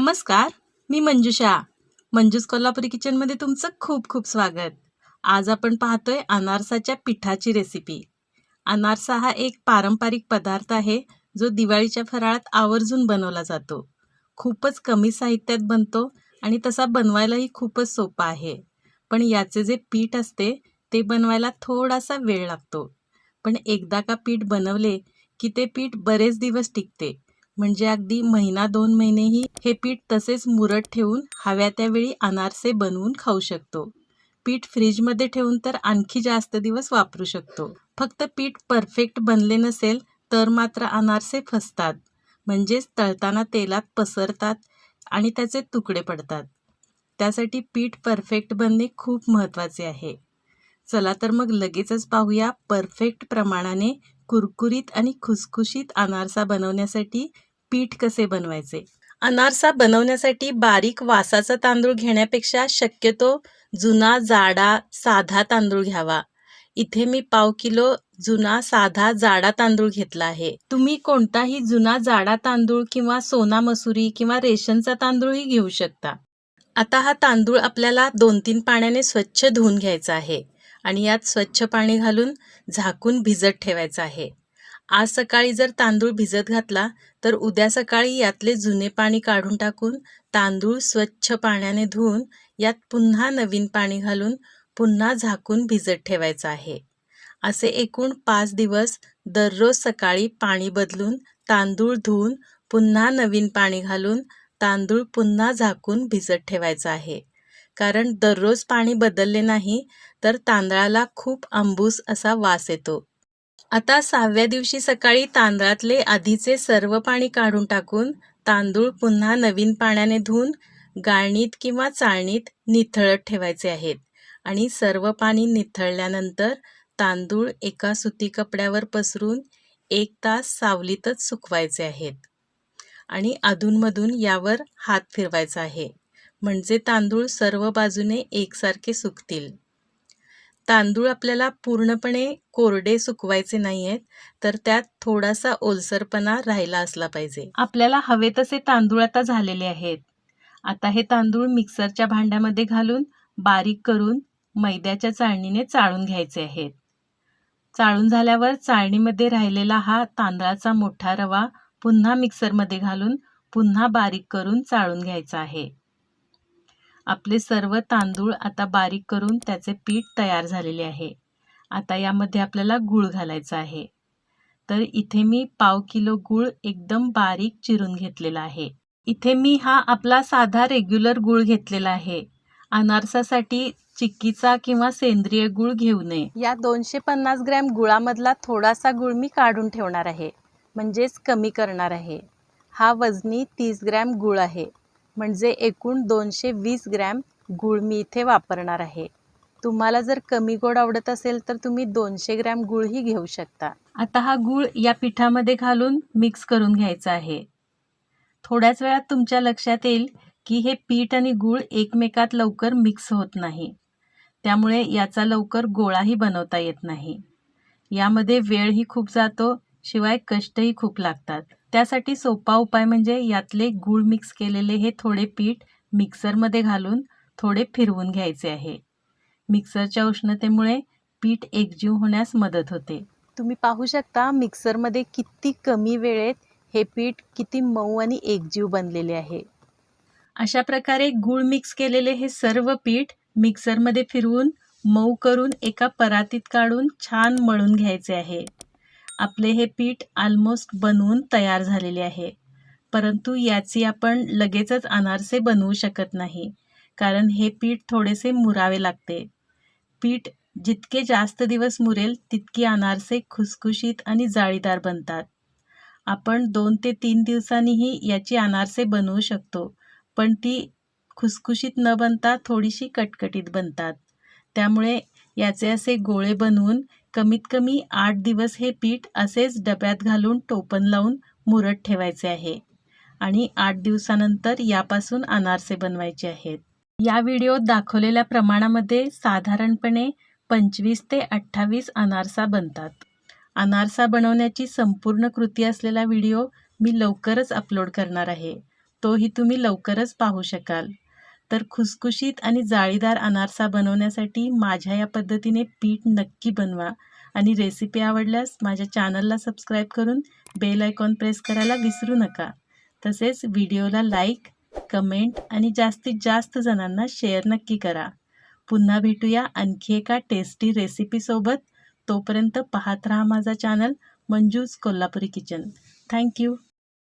नमस्कार, मी मंजुषा. मंजूस कोल्हापुरी किचनमध्ये तुमचं खूप खूप स्वागत. आज आपण पाहतोय अनारसाच्या पिठाची रेसिपी. अनारसा हा एक पारंपरिक पदार्थ आहे जो दिवाळीच्या फराळात आवर्जून बनवला जातो. खूपच कमी साहित्यात बनतो आणि तसा बनवायलाही खूपच सोपा आहे. पण याचे जे पीठ असते ते बनवायला थोडासा वेळ लागतो. पण एकदा का पीठ बनवले की ते पीठ बरेच दिवस टिकते. म्हणजे अगदी महिना 2 महिनेही हे पीठ तसेच मुरत ठेवून हव्या त्यावेळी अनारसे बनवून खाऊ शकतो. पीठ फ्रीजमध्ये ठेवून तर आणखी जास्त दिवस वापरू शकतो. फक्त पीठ परफेक्ट बनले नसेल तर मात्र अनारसे फसतात, म्हणजेच तळताना तेलात पसरतात आणि त्याचे तुकडे पडतात. त्यासाठी पीठ परफेक्ट बनणे खूप महत्त्वाचे आहे. चला तर मग लगेचच पाहूया परफेक्ट प्रमाणाने कुरकुरीत आणि खुसखुशीत अनारसा बनवण्यासाठी पीठ कसे बनवायचे. अनारसा बनवण्यासाठी बारीक वासाचा तांदूळ घेण्यापेक्षा शक्यतो जुना जाडा साधा तांदूळ घ्यावा. इथे मी 1/2 किलो जुना साधा जाडा तांदूळ घेतला आहे. तुम्ही कोणताही जुना जाडा तांदूळ किंवा सोना मसुरी किंवा रेशनचा तांदूळही घेऊ शकता. आता हा तांदूळ आपल्याला 2-3 पाण्याने स्वच्छ धुवून घ्यायचा आहे आणि यात स्वच्छ पाणी घालून झाकून भिजत ठेवायचा आहे. आज सकाळी जर तांदूळ भिजत घातला तर उद्या सकाळी यातले जुने पाणी काढून टाकून तांदूळ स्वच्छ पाण्याने धुवून यात पुन्हा नवीन पाणी घालून पुन्हा झाकून भिजत ठेवायचं आहे. असे एकूण 5 दिवस दररोज सकाळी पाणी बदलून तांदूळ धुवून पुन्हा नवीन पाणी घालून तांदूळ पुन्हा झाकून भिजत ठेवायचा आहे. कारण दररोज पाणी बदलले नाही तर तांदळाला खूप आंबूस असा वास येतो. आता 6व्या दिवशी सकाळी तांदळातले आधीचे सर्व पाणी काढून टाकून तांदूळ पुन्हा नवीन पाण्याने धुवून गाळणीत किंवा चाळणीत निथळत ठेवायचे आहेत आणि सर्व पाणी निथळल्यानंतर तांदूळ एका सुती कपड्यावर पसरून 1 तास सावलीतच सुकवायचे आहेत आणि अधूनमधून यावर हात फिरवायचा आहे, म्हणजे तांदूळ सर्व बाजूने एकसारखे सुकतील. तांदूळ आपल्याला पूर्णपणे कोरडे सुकवायचे नाही आहेत, तर त्यात थोडासा ओलसरपणा राहिला असला पाहिजे. आपल्याला हवे तसे तांदूळ आता झालेले आहेत. आता हे तांदूळ मिक्सरच्या भांड्यामध्ये घालून बारीक करून मैद्याच्या चाळणीने चाळून घ्यायचे आहेत. चाळून झाल्यावर चाळणीमध्ये राहिलेला हा तांदळाचा मोठा रवा पुन्हा मिक्सरमध्ये घालून पुन्हा बारीक करून चाळून घ्यायचा आहे. आपले सर्व तांदूळ आता बारीक करून त्याचे पीठ तयार झालेले आहे. आता यामध्ये आपल्याला गूळ घालायचा आहे. तर इथे मी 1/2 किलो गूळ एकदम बारीक चिरून घेतलेला आहे. इथे मी हा आपला साधा रेग्युलर गूळ घेतलेला आहे. अनारसासाठी चिक्कीचा किंवा सेंद्रिय गूळ घेऊ नये. या 250 ग्रॅम गुळामधला थोडासा गूळ मी काढून ठेवणार आहे, म्हणजेच कमी करणार आहे. हा वजनी 30 ग्रॅम गूळ आहे, म्हणजे एकूण 220 ग्रॅम गूळ मी इथे वापरणार आहे. तुम्हाला जर कमी गोड आवडत असेल तर तुम्ही 200 ग्रॅम गूळही घेऊ शकता. आता हा गूळ या पिठामध्ये घालून मिक्स करून घ्यायचा आहे. थोड्याच वेळात तुमच्या लक्षात येईल की हे पीठ आणि गूळ एकमेकात लवकर मिक्स होत नाही, त्यामुळे याचा लवकर गोळाही बनवता येत नाही. यामध्ये वेळही खूप जातो, शिवाय कष्टही खूप लागतात. त्यासाठी सोपा उपाय म्हणजे यातले गूळ मिक्स केलेले हे थोडे पीठ मिक्सरमध्ये घालून थोडे फिरवून घ्यायचे आहे. मिक्सरच्या उष्णतेमुळे पीठ एकजीव होण्यास मदत होते. तुम्ही पाहू शकता मिक्सरमध्ये किती कमी वेळेत हे पीठ किती मऊ आणि एकजीव बनलेले आहे. अशा प्रकारे गूळ मिक्स केलेले हे सर्व पीठ मिक्सरमध्ये फिरवून मऊ करून एका परातीत काढून छान मळून घ्यायचे आहे. आपले हे पीठ ऑलमोस्ट बनवून तयार झालेले आहे, परंतु याची आपण लगेचच अनारसे बनवू शकत नाही, कारण हे पीठ थोडेसे मुरावे लागते. पीठ जितके जास्त दिवस मुरेल तितकी अनारसे खुसखुशीत आणि जाळीदार बनतात. आपण 2 ते 3 दिवसांनीही याची अनारसे बनवू शकतो, पण ती खुसखुशीत न बनता थोडीशी कटकटीत बनतात. त्यामुळे याचे असे गोळे बनवून कमीत कमी 8 दिवस हे पीठ असेच डब्यात घालून टोपण लावून मुरत ठेवायचे आहे आणि 8 दिवसानंतर यापासून अनारसे बनवायचे आहेत. या व्हिडिओत दाखवलेल्या प्रमाणामध्ये साधारणपणे 25 ते 28 अनारसा बनतात. अनारसा बनवण्याची संपूर्ण कृती असलेला व्हिडिओ मी लवकरच अपलोड करणार आहे. तोही तुम्ही लवकरच पाहू शकाल. तर खुसखुशीत आणि जाळीदार अनारसा बनवण्यासाठी माझ्या या पद्धतीने पीठ नक्की बनवा आणि रेसिपी आवडल्यास माझ्या चॅनलला सबस्क्राईब करून बेल आयकॉन प्रेस करायला विसरू नका. तसेच व्हिडिओला लाईक, कमेंट आणि जास्तीत जास्त जणांना शेअर नक्की करा. पुन्हा भेटूया आणखी एका टेस्टी रेसिपीसोबत. तोपर्यंत पाहत राहा माझा channel Manju's Kolhapuri kitchen. Thank you.